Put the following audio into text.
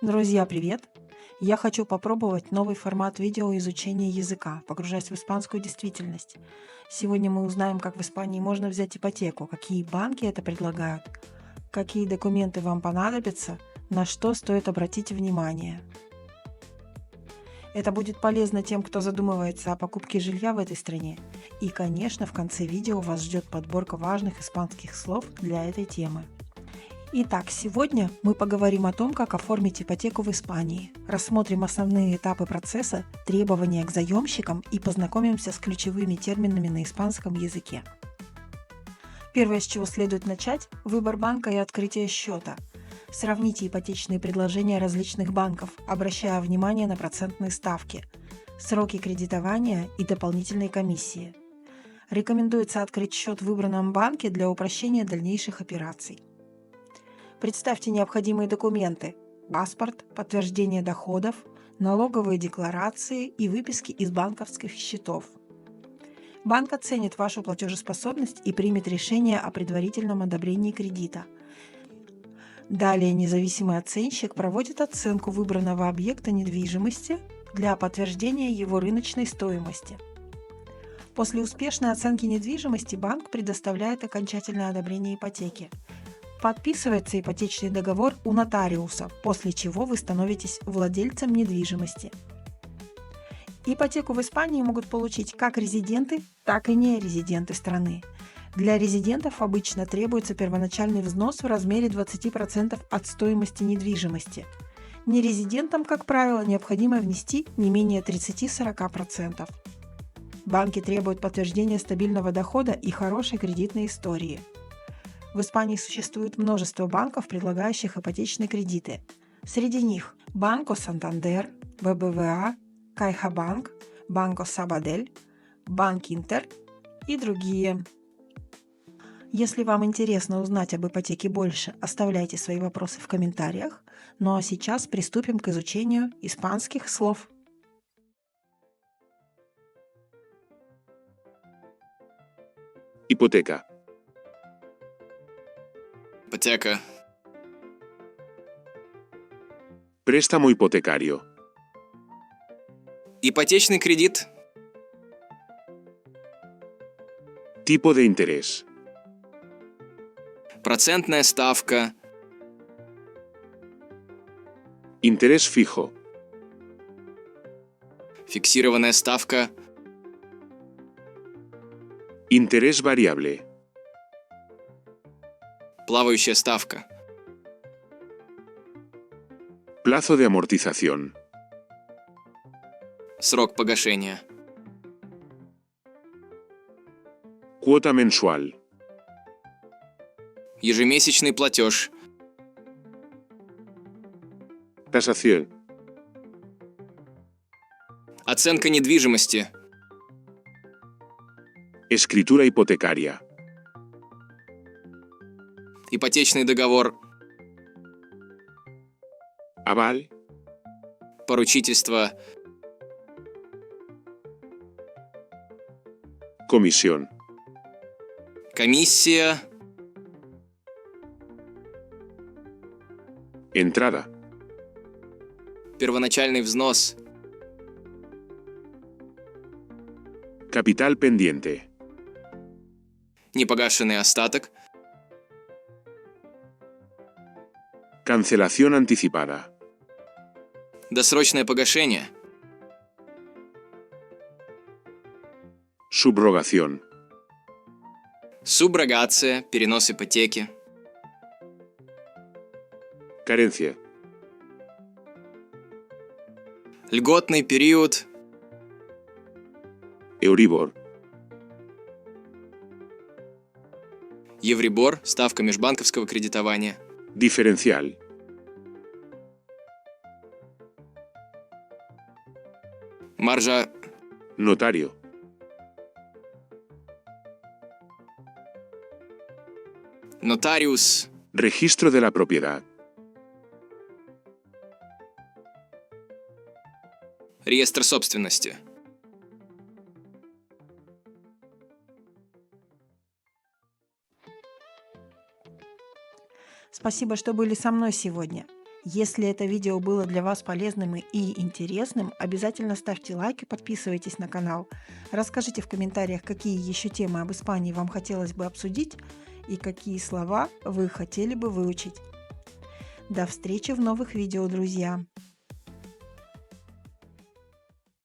Друзья, привет! Я хочу попробовать новый формат видео изучения языка, погружаясь в испанскую действительность. Сегодня мы узнаем, как в Испании можно взять ипотеку, какие банки это предлагают, какие документы вам понадобятся, на что стоит обратить внимание. Это будет полезно тем, кто задумывается о покупке жилья в этой стране. И, конечно, в конце видео вас ждет подборка важных испанских слов для этой темы. Итак, сегодня мы поговорим о том, как оформить ипотеку в Испании, рассмотрим основные этапы процесса, требования к заемщикам и познакомимся с ключевыми терминами на испанском языке. Первое, с чего следует начать – выбор банка и открытие счета. Сравните ипотечные предложения различных банков, обращая внимание на процентные ставки, сроки кредитования и дополнительные комиссии. Рекомендуется открыть счет в выбранном банке для упрощения дальнейших операций. Представьте необходимые документы – паспорт, подтверждение доходов, налоговые декларации и выписки из банковских счетов. Банк оценит вашу платежеспособность и примет решение о предварительном одобрении кредита. Далее независимый оценщик проводит оценку выбранного объекта недвижимости для подтверждения его рыночной стоимости. После успешной оценки недвижимости банк предоставляет окончательное одобрение ипотеки. Подписывается ипотечный договор у нотариуса, после чего вы становитесь владельцем недвижимости. Ипотеку в Испании могут получить как резиденты, так и нерезиденты страны. Для резидентов обычно требуется первоначальный взнос в размере 20% от стоимости недвижимости. Нерезидентам, как правило, необходимо внести не менее 30-40%. Банки требуют подтверждения стабильного дохода и хорошей кредитной истории. В Испании существует множество банков, предлагающих ипотечные кредиты. Среди них Банко Сантандер, ББВА, Кайхабанк, Банко Сабадель, Банк Интер и другие. Если вам интересно узнать об ипотеке больше, оставляйте свои вопросы в комментариях. Ну а сейчас приступим к изучению испанских слов. Hipoteca. Ипотека. Préstamo hipotecario. Ипотечный кредит. Tipo de interés. Процентная ставка. Interés fijo. Фиксированная ставка. Interés variable. Плавающая ставка. Plazo de amortización. Срок погашения. Cuota mensual. Ежемесячный платеж. Tasación. Оценка недвижимости. Escritura hipotecaria. Ипотечный договор. Aval. Поручительство. Comisión. Комиссия. Entrada. Первоначальный взнос. Capital pendiente. Непогашенный остаток. Cancelación anticipada. Досрочное погашение. Subrogación. Суброгация. Перенос ипотеки. Carencia. Льготный период. Euribor. Еврибор. Ставка межбанковского кредитования. Diferencial. Маржа. Notario. Нотариус. Registro de la propiedad. Реестр собственности. Спасибо, что были со мной сегодня. Если это видео было для вас полезным и интересным, обязательно ставьте лайк и подписывайтесь на канал. Расскажите в комментариях, какие еще темы об Испании вам хотелось бы обсудить и какие слова вы хотели бы выучить. До встречи в новых видео, друзья!